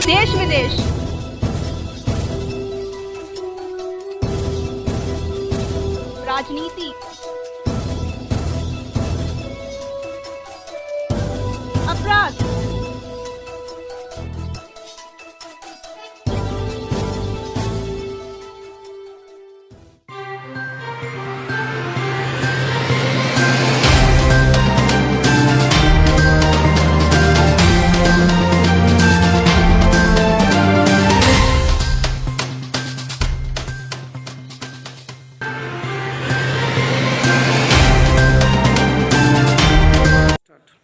देश विदेश, राजनीति, अपराध,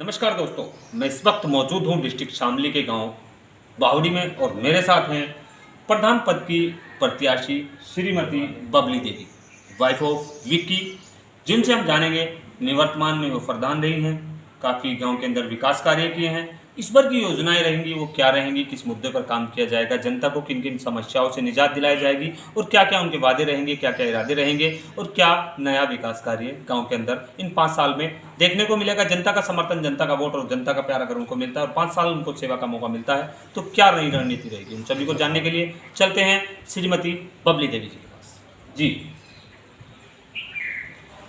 नमस्कार दोस्तों, मैं इस वक्त मौजूद हूं डिस्ट्रिक्ट शामली के गांव बाहुड़ी में और मेरे साथ हैं प्रधान पद की प्रत्याशी श्रीमती बबली देवी, वाइफ ऑफ विक्की, जिनसे हम जानेंगे निवर्तमान में वो प्रधान रही हैं, काफ़ी गांव के अंदर विकास कार्य किए हैं, इस बार की योजनाएं रहेंगी वो क्या रहेंगी, किस मुद्दे पर काम किया जाएगा, जनता को किन किन समस्याओं से निजात दिलाई जाएगी और क्या क्या उनके वादे रहेंगे, क्या क्या इरादे रहेंगे और क्या नया विकास कार्य गांव के अंदर इन 5 साल में देखने को मिलेगा। जनता का समर्थन, जनता का वोट और जनता का प्यार अगर उनको मिलता है और 5 साल उनको सेवा का मौका मिलता है तो क्या नई रणनीति रहेगी, उन सभी को जानने के लिए चलते हैं श्रीमती बबली देवी जी के पास। जी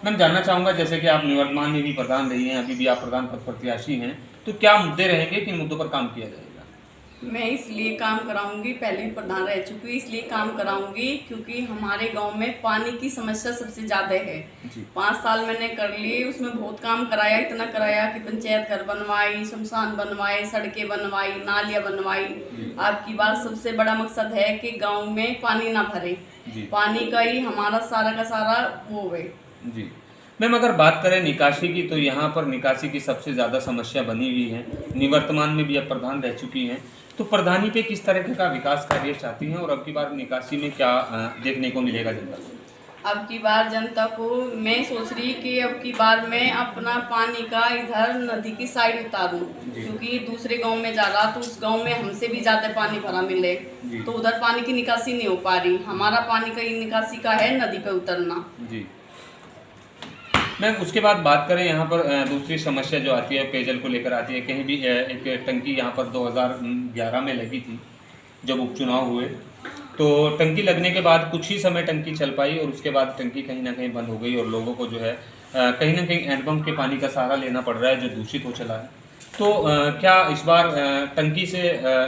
मैं जानना चाहूँगा, जैसे कि आप निवर्तमान में भी प्रधान रही हैं, अभी भी आप प्रधान पद प्रत्याशी हैं, तो क्या मुद्दे रहेंगे, किन मुद्दों पर काम किया जाएगा? मैं इसलिए काम कराऊंगी, पहले भी प्रधान रह चुकी हूँ, इसलिए काम कराऊंगी क्योंकि हमारे गांव में पानी की समस्या सबसे ज़्यादा है। 5 साल मैंने कर लिए, उसमें बहुत काम कराया, इतना कराया कि पंचायत घर बनवाई, शमशान बनवाए, सड़कें बनवाई, नालियाँ बनवाई। आपकी बात सबसे बड़ा मकसद है कि गाँव में पानी ना भरे, पानी का ही हमारा सारा का सारा वो है। जी मैम, अगर बात करें निकासी की तो यहाँ पर निकासी की सबसे ज़्यादा समस्या बनी हुई है। निवर्तमान में भी अब प्रधान रह चुकी हैं, तो प्रधानी पे किस तरह का विकास कार्य चाहती हैं और अब की बार निकासी में क्या देखने को मिलेगा जनता को? अब की बार जनता को मैं सोच रही कि अब की बार मैं अपना पानी का इधर नदी की साइड उतारूं, क्योंकि दूसरे गांव में जा रहा तो उस गांव में हमसे भी ज़्यादा पानी भरा मिले, तो उधर पानी की निकासी नहीं हो पा रही। हमारा पानी का निकासी का है नदी पे उतरना। जी मैम, उसके बाद बात करें यहाँ पर दूसरी समस्या जो आती है पेयजल को लेकर आती है। कहीं भी एक टंकी यहाँ पर 2011 में लगी थी जब उपचुनाव हुए, तो टंकी लगने के बाद कुछ ही समय टंकी चल पाई और उसके बाद टंकी कहीं ना कहीं बंद हो गई और लोगों को जो है कहीं ना कहीं हैंडपम्प के पानी का सहारा लेना पड़ रहा है जो दूषित हो चला है। तो क्या इस बार टंकी से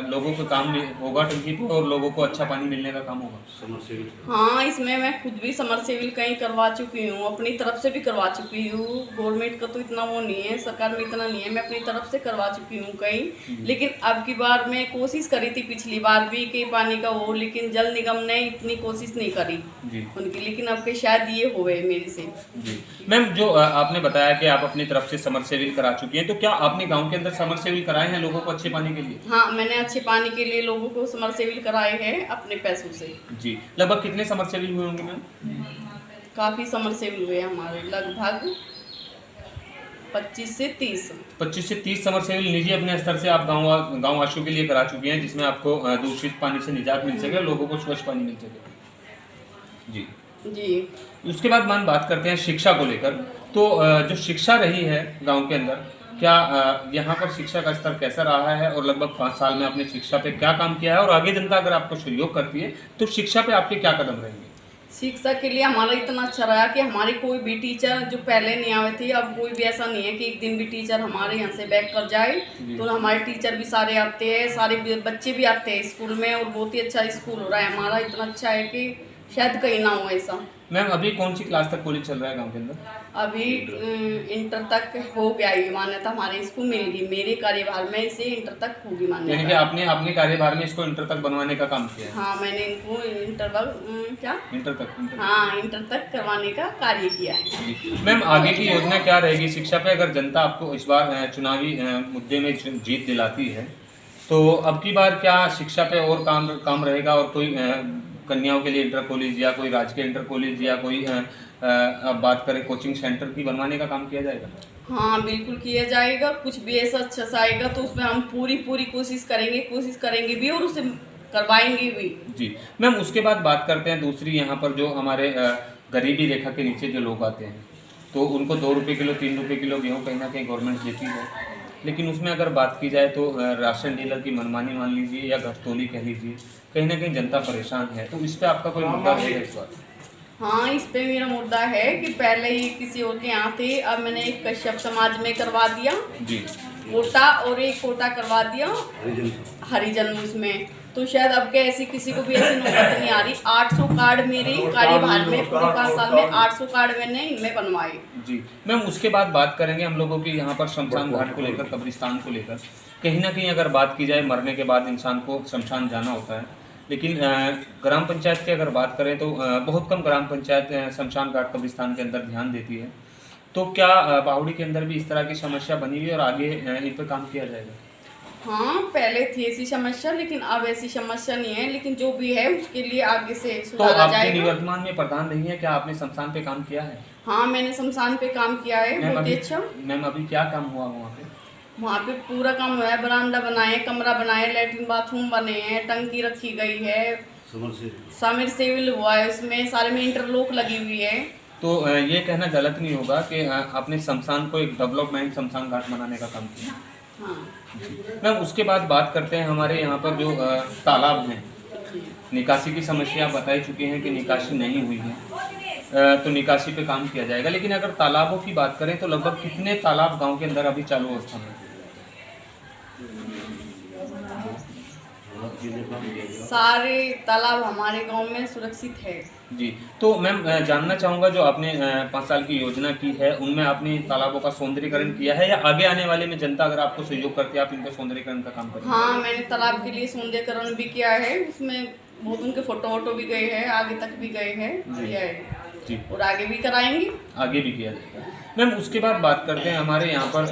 लोगों को काम होगा, टंकी पे, और लोगों को अच्छा पानी मिलने का काम होगा? समरसेबिल, हाँ, इसमें मैं खुद भी समरसेबिल कहीं करवा चुकी हूँ, अपनी तरफ से भी करवा चुकी हूँ। गवर्नमेंट का तो इतना वो नहीं है, सरकार में इतना नहीं है, मैं अपनी तरफ से करवा चुकी हूँ कहीं। लेकिन अब की बार मैं कोशिश करी थी पिछली बार भी कि पानी का हो, लेकिन जल निगम ने इतनी कोशिश नहीं करी उनकी, लेकिन अब के शायद ये हुए मेरे से। मैम, जो आपने बताया कि आप अपनी तरफ से समरसेबिल करा चुकी हैं, तो क्या आपने गाँव अंदर समरसेबिल कराए हैं लोगों को अच्छे पानी के लिए? हाँ, मैंने अच्छे पानी के लिए लोगों को समरसेबिल कराए हैं अपने पैसों से। जी, लगभग कितने समरसेबिल हुए होंगे मैम? काफ़ी समरसेबिल हुए हमारे, लगभग 25 से 30 समरसेबिल निजी अपने स्तर से आप गाँव वासियों के लिए करा चुके हैं, जिसमें आपको दूषित पानी से निजात मिल सके, लोगों को स्वच्छ पानी मिल सके। जी जी। उसके बाद मैम बात करते हैं शिक्षा को लेकर। तो जो शिक्षा रही है गाँव के अंदर, क्या यहाँ पर शिक्षा का स्तर कैसा रहा है और लगभग 5 साल में आपने शिक्षा पे क्या काम किया है और आगे जनता अगर आपको सहयोग करती है तो शिक्षा पे आपके क्या कदम रहेंगे? शिक्षा के लिए हमारा इतना अच्छा रहा कि हमारे कोई भी टीचर जो पहले नहीं आए थे, अब कोई भी ऐसा नहीं है कि एक दिन भी टीचर हमारे यहाँ से बैक कर जाए। तो हमारे टीचर भी सारे आते हैं, सारे बच्चे भी आते हैं स्कूल में और बहुत ही अच्छा स्कूल हो रहा है हमारा, इतना अच्छा है कि शायद कहीं ना हो ऐसा। मैम, अभी कौन सी क्लास तक कॉलेज चल रहा है गांव के अंदर? अभी इंटर तक हो गया ये मान्यता हमारे इसको मिल गई, मेरे कार्यभार में इसे इंटर तक होगी मान्यता। यानी कि आपने अपने कार्यभार में इसको इंटर तक बनवाने का काम किया है? हाँ, मैंने इनको इंटर तक हाँ, इंटर तक करवाने का कार्य किया है। मैम, आगे की योजना क्या रहेगी शिक्षा पे? अगर जनता आपको इस बार चुनावी मुद्दे में जीत दिलाती है तो अब की बार क्या शिक्षा पे और काम रहेगा और कोई कन्याओं के लिए इंटर कॉलेज या कोई राजकीय इंटर कॉलेज या कोई अब बात करें कोचिंग सेंटर की बनवाने का काम किया जाएगा? हाँ, बिल्कुल किया जाएगा। कुछ भी ऐसा अच्छा सा आएगा तो उसमें हम पूरी कोशिश करेंगे भी और उसे करवाएंगे भी। जी मैम, उसके बाद बात करते हैं दूसरी, यहाँ पर जो हमारे गरीबी रेखा के नीचे जो लोग आते हैं तो उनको 2 रुपये किलो 3 रुपये किलो गेहूँ कहीं ना कहीं गवर्नमेंट देती है, लेकिन उसमें अगर बात की जाए तो राशन डीलर की मनमानी मान लीजिए या घटतोली कह लीजिए, कहीं ना कहीं जनता परेशान है। तो इस पे आपका कोई मुद्दा रहेगा इस बार? हाँ, इस पे मेरा मुद्दा है कि पहले ये किसी और के यहाँ थे, अब मैंने एक कश्यप समाज में करवा दिया जी, कोटा, और एक कोटा करवा दिया हरिजन उसमें। तो शायद अब के ऐसी किसी को भी ऐसी नौबत नहीं आ रही। 800 कार्ड मेरे कार्यभार में पूरे 5 साल में 800 कार्ड मैंने इनमें बनवाए। जी मैम, उसके बाद बात करेंगे हम लोगों की यहाँ पर शमशान घाट को लेकर, कब्रिस्तान को लेकर। कहीं ना कहीं अगर बात की जाए, मरने के बाद इंसान को शमशान जाना होता है, लेकिन ग्राम पंचायत की अगर बात करें तो बहुत कम ग्राम पंचायत शमशान घाट कब्रिस्तान के अंदर ध्यान देती है। तो क्या बावड़ी के अंदर भी इस तरह की समस्या बनी हुई है और आगे इन पर काम किया जाएगा? हाँ, पहले थी ऐसी समस्या, लेकिन अब ऐसी समस्या नहीं है। लेकिन जो भी है उसके लिए आगे से तो सुधारा आपके जाएगा। निवर्तमान में प्रधान रही है, क्या आपने शमशान पे काम किया है? हाँ, मैंने शमशान पे काम किया है, मैम बहुत ही अभी अच्छा। मैम अभी क्या काम हुआ वहाँ पे? वहाँ पे पूरा काम हुआ है, बरामदा बनाए, कमरा बनाए, लेटरिन बाथरूम बने हैं, टंकी रखी गई है, सबमर्सिबल हुआ है, उसमें सारे में इंटरलॉक लगी हुई है। तो ये कहना गलत नहीं होगा कि आपने शमशान को एक डेवलपमेंट शमशान घाट बनाने का काम किया। हाँ मैम उसके बाद बात करते हैं हमारे यहाँ पर जो तालाब हैं, निकासी की समस्या बताई चुकी हैं कि निकासी नहीं हुई है, तो निकासी पे काम किया जाएगा। लेकिन अगर तालाबों की बात करें तो लगभग कितने तालाब गांव के अंदर अभी चालू अवस्था में? सारे तालाब हमारे गांव में सुरक्षित है। जी, तो मैम जानना चाहूँगा, जो आपने 5 साल की योजना की है उनमें आपने तालाबों का सौंदर्यीकरण किया है, या आगे आने वाले में जनता अगर आपको सहयोग करती है आप इनका सौंदर्यीकरण का काम करेंगे? हाँ, मैंने तालाब के लिए सौंदर्यीकरण भी किया है, उसमें बहुत उनके फोटो वोटो भी गए हैं, आगे तक भी गए हैं, किया है जी, और आगे भी कराएंगे। आगे भी किया जाएगा। मैम उसके बाद बात करते हैं हमारे यहाँ पर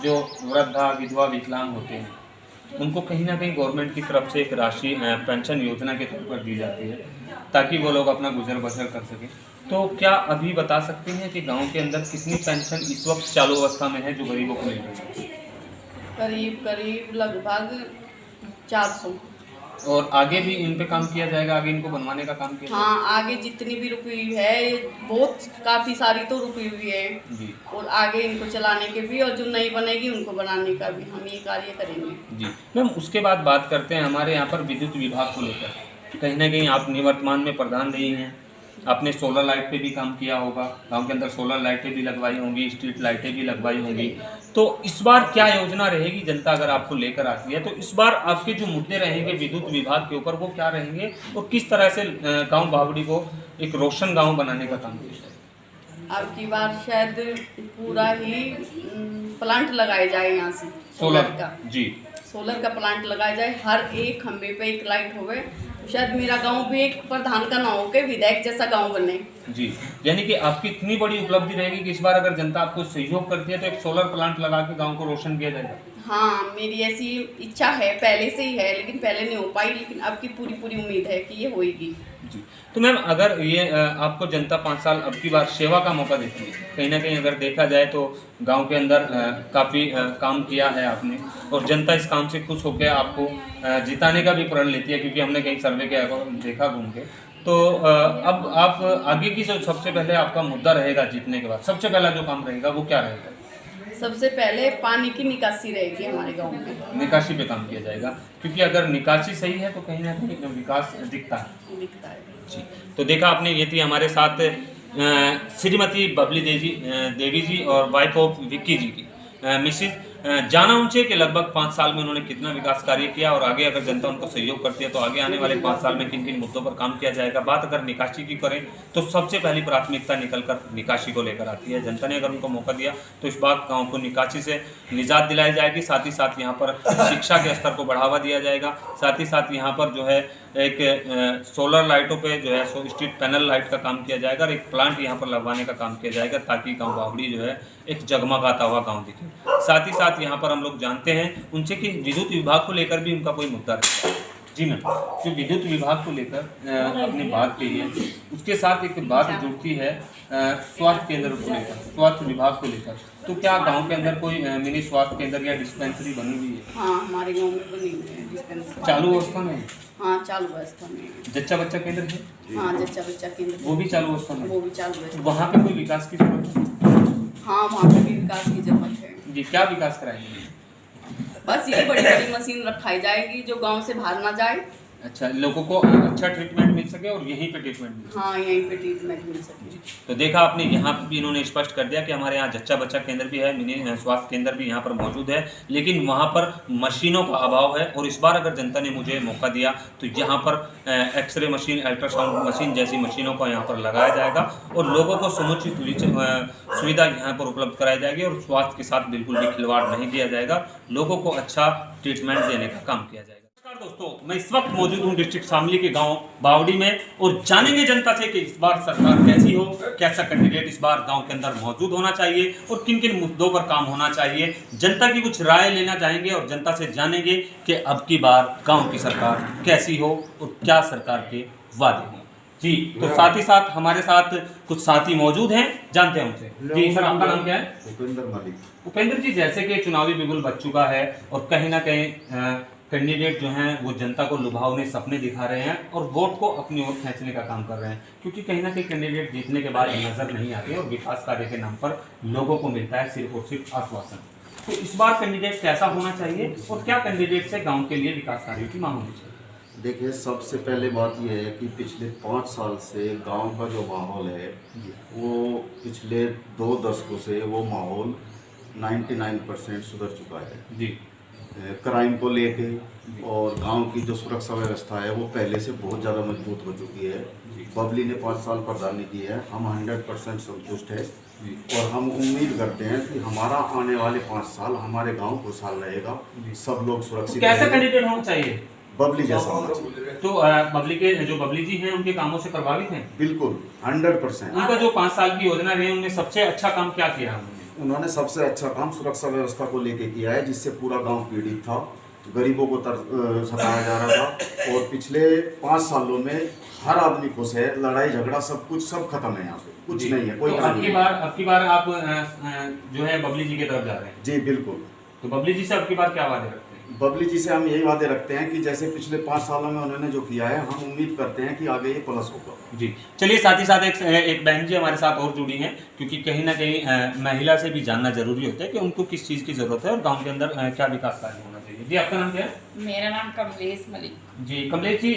जो वृद्धा विधवा विकलांग होते हैं उनको कहीं ना कहीं गवर्नमेंट की तरफ से एक राशि पेंशन योजना के तौर पर दी जाती है ताकि वो लोग अपना गुजर बसर कर सकें। तो क्या अभी बता सकते हैं कि गांव के अंदर कितनी पेंशन इस वक्त चालू अवस्था में है जो गरीबों को मिल रही है? करीब करीब लगभग 400। और आगे भी इन पे काम किया जाएगा, आगे इनको बनवाने का काम किया हाँ, आगे जितनी भी रुकी हुई है, बहुत काफ़ी सारी तो रुकी हुई है जी, और आगे इनको चलाने के भी, और जो नई बनेगी उनको बनाने का भी हम ये कार्य करेंगे। जी मैम उसके बाद बात करते हैं हमारे यहाँ पर विद्युत विभाग को लेकर। कहीं ना कहीं आप निवर्तमान में प्रधान रही हैं, आपने सोलर लाइट पे भी काम किया होगा, गांव के अंदर सोलर लाइटें भी लगवाई होंगी, स्ट्रीट लाइटें भी लगवाई होंगी। तो इस बार क्या योजना रहेगी, जनता अगर आपको लेकर आती है तो इस बार आपके जो मुद्दे रहेंगे विद्युत विभाग के ऊपर वो क्या रहेंगे और किस तरह से गांव बावड़ी को एक रोशन गांव बनाने का काम किया जाए? अब की बार शायद पूरा ही प्लांट लगाया जाए यहाँ से सोलर का। जी, सोलर का प्लांट लगाया जाए, हर एक खंबे पे एक लाइट होवे, शायद मेरा गांव भी एक प्रधान का ना हो के विधायक जैसा गांव बने। जी, यानी कि आपकी इतनी बड़ी उपलब्धि रहेगी कि इस बार अगर जनता आपको सहयोग करती है तो एक सोलर प्लांट लगा के गांव को रोशन किया जाएगा। हाँ, मेरी ऐसी इच्छा है, पहले से ही है, लेकिन पहले नहीं हो पाई, लेकिन अब की पूरी उम्मीद है कि ये होएगी। जी, तो मैम अगर ये आपको जनता 5 साल अब की बार सेवा का मौका देती है, कहीं ना कहीं अगर देखा जाए तो गांव के अंदर काफ़ी काम किया है आपने और जनता इस काम से खुश होकर आपको जिताने का भी प्रण लेती है, क्योंकि हमने कहीं सर्वे किया देखा घूम के। तो अब आप आगे की जो सबसे पहले आपका मुद्दा रहेगा जीतने के बाद, सबसे पहला जो काम रहेगा वो क्या रहेगा? सबसे पहले पानी की निकासी रहेगी हमारे गांव में। निकासी पे काम किया जाएगा, क्योंकि अगर निकासी सही है तो कहीं ना कहीं विकास दिखता है। जी, तो देखा आपने, ये थी हमारे साथ श्रीमती बबली देवी जी और वाइफ ऑफ विक्की जी की मिसिज जाना उनसे कि लगभग 5 साल में उन्होंने कितना विकास कार्य किया और आगे अगर जनता उनको सहयोग करती है तो आगे आने वाले 5 साल में किन किन मुद्दों पर काम किया जाएगा। बात अगर निकासी की करें तो सबसे पहली प्राथमिकता निकलकर निकासी को लेकर आती है। जनता ने अगर उनको मौका दिया तो इस बार गाँव को निकासी से निजात दिलाई जाएगी, साथ ही साथ यहाँ पर शिक्षा के स्तर को बढ़ावा दिया जाएगा, साथ ही साथ यहाँ पर जो है एक सोलर लाइटों पे जो है स्ट्रीट पैनल लाइट का काम किया जाएगा और एक प्लांट यहाँ पर लगवाने का काम किया जाएगा ताकि गांव बावड़ी जो है एक जगमगाता हुआ गांव दिखे। साथ ही साथ यहाँ पर हम लोग जानते हैं उनसे कि विद्युत विभाग को लेकर भी उनका कोई मुद्दा रहता है। जी मैम, जो विद्युत विभाग को लेकर अपनी बात कही है उसके साथ एक बात जुड़ती है स्वास्थ्य केंद्र को लेकर, स्वास्थ्य विभाग को लेकर। तो क्या गांव के अंदर कोई मिनी स्वास्थ्य केंद्र या डिस्पेंसरी बनी हुई है? हाँ, हमारे गांव में बनी हुई है डिस्पेंसरी। चालू अवस्था में? हाँ, चालू अवस्था में। जच्चा बच्चा केंद्र है? हाँ, जच्चा बच्चा केंद्र वो भी चालू अवस्था में? वो भी चालू है। वहाँ पे कोई विकास की जरूरत है? हाँ, वहाँ पे भी विकास की जरूरत है। जी, क्या विकास कराएंगे? बस ये बड़ी बड़ी मशीन रखाई जाएगी जो गांव से बाहर ना जाए। अच्छा, लोगों को अच्छा ट्रीटमेंट मिल सके और यहीं पे ट्रीटमेंट मिल सके। हाँ, यहीं पे ट्रीटमेंट मिल सके। तो देखा आपने, यहाँ पे भी इन्होंने स्पष्ट कर दिया कि हमारे यहाँ जच्चा बच्चा केंद्र भी है, मिनी स्वास्थ्य केंद्र भी यहाँ पर मौजूद है, लेकिन वहाँ पर मशीनों का अभाव है। और इस बार अगर जनता ने मुझे मौका दिया तो यहाँ पर एक्सरे मशीन, अल्ट्रासाउंड मशीन जैसी मशीनों को यहाँ पर लगाया जाएगा और लोगों को समुचित सुविधा यहाँ पर उपलब्ध कराई जाएगी और स्वास्थ्य के साथ बिल्कुल भी खिलवाड़ नहीं किया जाएगा, लोगों को अच्छा ट्रीटमेंट देने का काम किया जाएगा। दोस्तों, मैं इस वक्त मौजूद हूं डिस्ट्रिक्ट शामली के गांव बावड़ी में और जानेंगे जनता से कि इस बार सरकार कैसी हो, कैसा कैंडिडेट इस बार गांव के अंदर मौजूद होना चाहिए और किन किन मुद्दों पर काम होना चाहिए। जनता की कुछ राय लेना चाहेंगे और जनता से जानेंगे कि अब की बार गांव की सरकार कैसी हो और क्या सरकार के वादे हों। जी, तो साथ ही साथ हमारे साथ कुछ साथी मौजूद हैं, जानते हैं उनसे। जी सर, आपका नाम क्या है? उपेंद्र मलिक। उपेंद्र जी, जैसे कि चुनावी बिगुल बच चुका है और कहीं ना कहीं कैंडिडेट जो हैं वो जनता को लुभावने सपने दिखा रहे हैं और वोट को अपनी ओर खींचने का काम कर रहे हैं, क्योंकि कहीं ना कहीं कैंडिडेट जीतने के बाद नजर नहीं आते और विकास कार्य के नाम पर लोगों को मिलता है सिर्फ और सिर्फ आश्वासन। तो इस बार कैंडिडेट कैसा होना चाहिए और क्या कैंडिडेट से गाँव के लिए विकास कार्यों की मांग होनी चाहिए? देखिए, सबसे पहले बात यह है कि पिछले 5 साल से गांव का जो माहौल है वो पिछले 2 दशकों से वो माहौल 99% सुधर चुका है जी। क्राइम को लेके और गांव की जो सुरक्षा व्यवस्था है वो पहले से बहुत ज़्यादा मजबूत हो चुकी है। बबली ने 5 साल प्रधानी की है, हम 100% संतुष्ट है और हम उम्मीद करते हैं कि हमारा आने वाले 5 साल हमारे गांव खुशहाल रहेगा, सब लोग सुरक्षित। कैसा कैंडिडेट होना चाहिए? बबली जैसा होना चाहिए। तो बबली जी हैं उनके कामों से प्रभावित हैं? बिल्कुल 100%। उनका जो 5 साल की योजना रही उनमें सबसे अच्छा काम क्या किया उन्होंने सबसे अच्छा काम सुरक्षा व्यवस्था को लेके किया है, जिससे पूरा गांव पीड़ित था, गरीबों को सताया जा रहा था और पिछले 5 सालों में हर आदमी खुश है। लड़ाई झगड़ा सब कुछ सब खत्म है, यहाँ पे कुछ नहीं है, कोई। तो अब की बार आप जो है बबली जी की तरफ जा रहे हैं? जी बिल्कुल। तो बबली जी से अब की बार क्या वादे रखते हैं? बबली जी से हम यही वादे रखते हैं कि जैसे पिछले 5 सालों में उन्होंने जो किया है, हम उम्मीद करते हैं कि आगे ये प्लस होगा। जी, चलिए साथ ही साथ एक बहन जी हमारे साथ और जुड़ी हैं, क्योंकि कहीं ना कहीं महिला से भी जानना जरूरी होता है कि उनको किस चीज़ की ज़रूरत है और गांव के अंदर क्या विकास कार्य होना चाहिए। जी, आपका नाम क्या है? मेरा नाम कमलेश मलिक। जी कमलेश जी,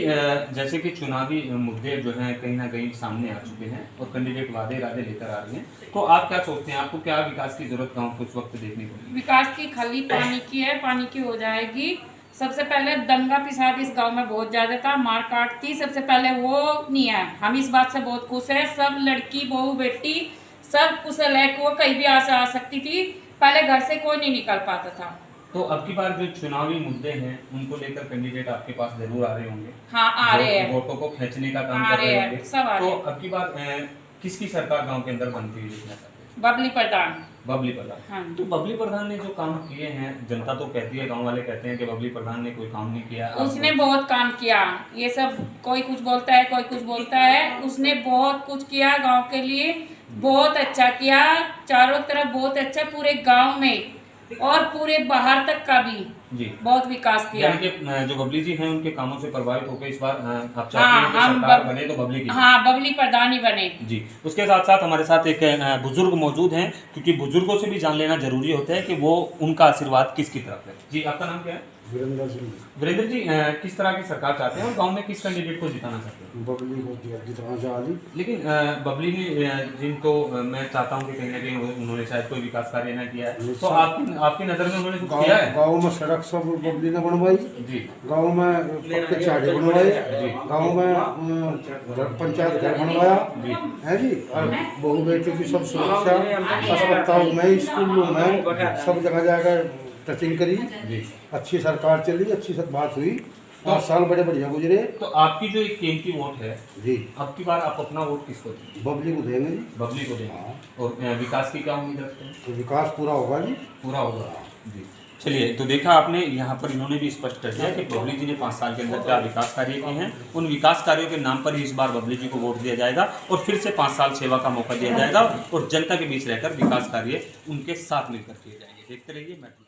जैसे कि चुनावी मुद्दे जो हैं कहीं ना कहीं सामने आ चुके हैं और कैंडिडेट वादे लेकर आ रही हैं, तो आप क्या सोचते हैं, आपको क्या विकास की जरूरत गाँव को इस वक्त देखने को? विकास की खाली पानी की है, पानी की हो जाएगी। सबसे पहले दंगा पिसाद इस गांव में बहुत ज़्यादा था, मार काट थी, सबसे पहले वो नहीं है। हम इस बात से बहुत खुश हैं, सब लड़की बहू बेटी सब कुशल है कि वो कहीं भी आ सकती थी, पहले घर से कोई नहीं निकल पाता था। तो अब की बार जो चुनावी मुद्दे हैं उनको लेकर कैंडिडेट आपके पास जरूर आ रहे होंगे? हाँ, आ रहे हैं, वोटों को खींचने का काम कर रहे होंगे। सब आ रहे हैं। तो अब की बार किसकी सरकार गांव के अंदर बनती हुई देखना चाहते हैं? बबली प्रधान। बबली प्रधान। हाँ। तो बबली प्रधान ने जो काम किए हैं, जनता तो कहती है, गांव वाले कहते हैं कि बबली प्रधान ने कोई काम नहीं किया। उसने बहुत काम किया, ये सब कोई कुछ बोलता है, कोई कुछ बोलता है, उसने बहुत कुछ किया गांव के लिए, बहुत अच्छा किया, चारों तरफ बहुत अच्छा, पूरे गांव में और पूरे बाहर तक का भी जी बहुत विकास किया। यानी कि जो बबली जी हैं उनके कामों से प्रभावित होकर इस बार आप चाहते हैं कि सरकार बने तो बबली की? हाँ, बबली प्रधान ही बने। जी, उसके साथ साथ हमारे साथ एक बुजुर्ग मौजूद हैं, क्योंकि बुजुर्गों से भी जान लेना जरूरी होता है कि वो उनका आशीर्वाद किसकी तरफ है। जी, आपका नाम क्या है? वीरेंद्र सिंह। वीरेंद्र जी, किस तरह की सरकार चाहते हैं और गांव में किस कैंडिडेट को जिताना चाहते हैं? बबली को जिताना चाहती। लेकिन बबली ने जिनको मैं चाहता हूं कि कहीं ना कहीं उन्होंने शायद कोई विकास कार्य ना किया है, तो आपकी नज़र में उन्होंने कुछ किया है? गांव में सड़क सब बबली ने बनवाई जी, गांव में पक्के चाड़े बनवाए जी, गांव में पंचायत घर बनवाया जी, है जी, और बहू बेटी की सब सुरक्षा, अस्पताल में, स्कूलों में सब जगह जाकर टचिंग करी जी। अच्छी सरकार चली, अच्छी बात हुई, 5 साल बड़े बढ़िया गुजरे। तो आपकी जो एक कीमती वोट है जी, अब की बार आप अपना वोट किसको देंगे? बबली को देंगे जी। बबली को देंगे। और विकास की क्या उम्मीद रखते हैं? तो विकास पूरा होगा जी, पूरा होगा जी। चलिए, तो देखा आपने, यहाँ पर इन्होंने भी स्पष्ट कर दिया कि बबली जी ने 5 साल के अंदर क्या विकास कार्य किए हैं, उन विकास कार्यों के नाम पर ही इस बार बबली जी को वोट दिया जाएगा और फिर से 5 साल सेवा का मौका दिया जाएगा और जनता के बीच रहकर विकास कार्य उनके साथ मिलकर किए जाएंगे। देखते रहिए।